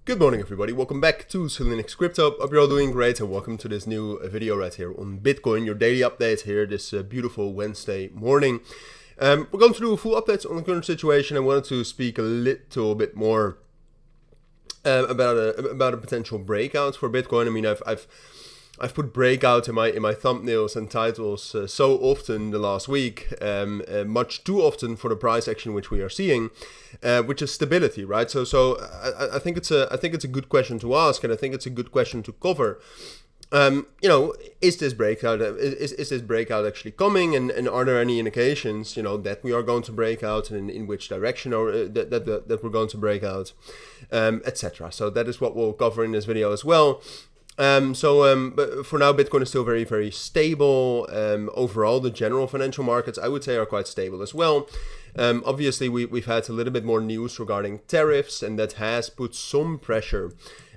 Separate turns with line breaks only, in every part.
Good morning everybody, welcome back to cilinixfxcapital. Hope you're all doing great and welcome to this new video right here on Bitcoin, your daily update here this beautiful Wednesday morning. We're going to do a full update on the current situation. I wanted to speak a little bit more about a potential breakout for Bitcoin. I mean, I've put breakout in my thumbnails and titles so often the last week, much too often for the price action which we are seeing, which is stability, right? So I think it's a good question to ask, and I think it's a good question to cover. Is this breakout is this breakout actually coming, and are there any indications that we are going to break out, and in which direction, or that we're going to break out, etc. So that is what we'll cover in this video as well. But for now, Bitcoin is still very, very stable. Overall, the general financial markets, I would say, are quite stable as well. Obviously, we've had a little bit more news regarding tariffs, and that has put some pressure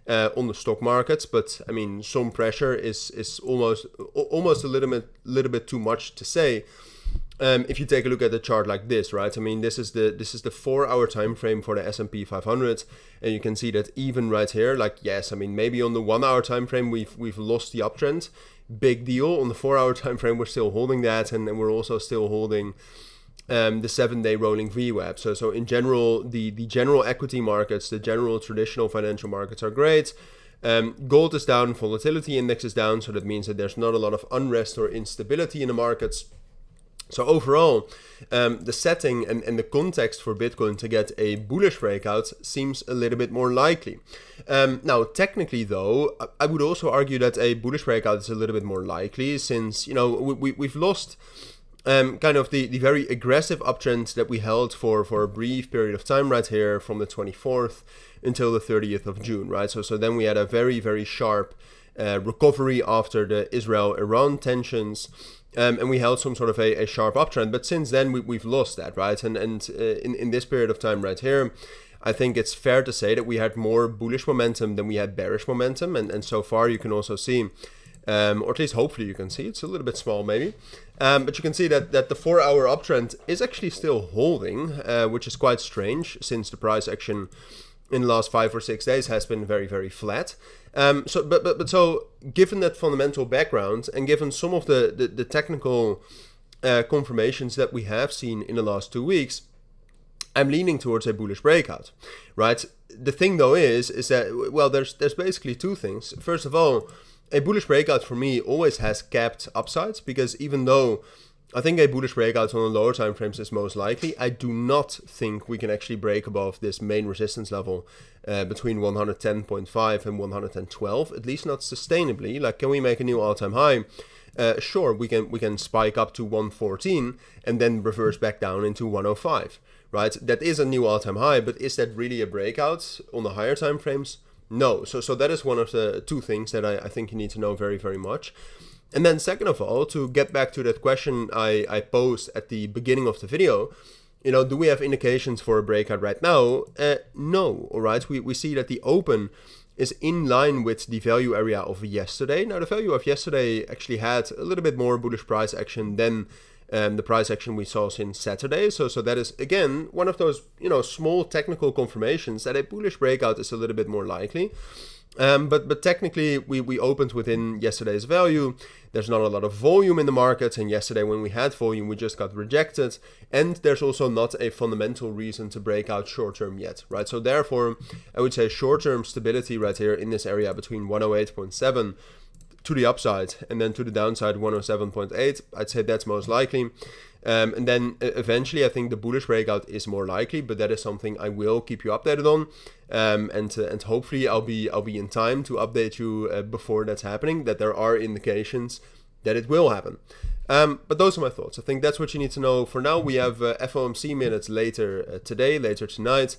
on the stock markets. But I mean, some pressure is almost a little bit too much to say. If you take a look at the chart like this, right? I mean, this is the 4-hour time frame for the S&P 500, and you can see that even right here, like, yes, I mean, maybe on the 1-hour time frame we've lost the uptrend, big deal. On the 4-hour time frame, we're still holding that, and we're also still holding the 7-day rolling VWAP. So in general, the general equity markets, the general traditional financial markets are great. Gold is down, volatility index is down, so that means that there's not a lot of unrest or instability in the markets. So overall, the setting and the context for Bitcoin to get a bullish breakout seems a little bit more likely. Now, technically though, I would also argue that a bullish breakout is a little bit more likely, since we've lost kind of the very aggressive uptrend that we held for a brief period of time right here from the 24th until the 30th of June, right? So then we had a very, very sharp recovery after the Israel-Iran tensions. And we held some sort of a sharp uptrend, but since then we've lost that, right? And in this period of time right here, I think it's fair to say that we had more bullish momentum than we had bearish momentum, and so far you can also see, or at least hopefully you can see, it's a little bit small maybe, but you can see that the 4-hour uptrend is actually still holding, which is quite strange since the price action in the last 5 or 6 days has been very, very flat. So given that fundamental background, and given some of the technical confirmations that we have seen in the last 2 weeks, I'm leaning towards a bullish breakout, right? The thing though is that, well, there's basically two things. First of all, a bullish breakout for me always has capped upsides, because even though I think a bullish breakout on the lower time frames is most likely, I do not think we can actually break above this main resistance level between 110.5 and 112, at least not sustainably. Like, can we make a new all-time high? Sure, we can spike up to 114 and then reverse back down into 105, right? That is a new all-time high, but is that really a breakout on the higher time frames? No. So that is one of the two things that I think you need to know very, very much. And then second of all, to get back to that question I posed at the beginning of the video, do we have indications for a breakout right now? No, all right. We see that the open is in line with the value area of yesterday. Now, the value of yesterday actually had a little bit more bullish price action than the price action we saw since Saturday. So that is, again, one of those, small technical confirmations that a bullish breakout is a little bit more likely. But technically, we opened within yesterday's value. There's not a lot of volume in the market, and yesterday when we had volume, we just got rejected. And there's also not a fundamental reason to break out short-term yet, right? So therefore, I would say short-term stability right here in this area between 108.7 to the upside, and then to the downside 107.8. I'd say that's most likely. And then eventually I think the bullish breakout is more likely, but that is something I will keep you updated on, and hopefully I'll be in time to update you before that's happening, that there are indications that it will happen. But those are my thoughts. I think that's what you need to know for now. We have FOMC minutes later today, later tonight.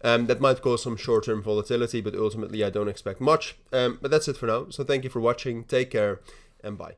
That might cause some short-term volatility, but ultimately I don't expect much. But that's it for now. So thank you for watching. Take care and bye.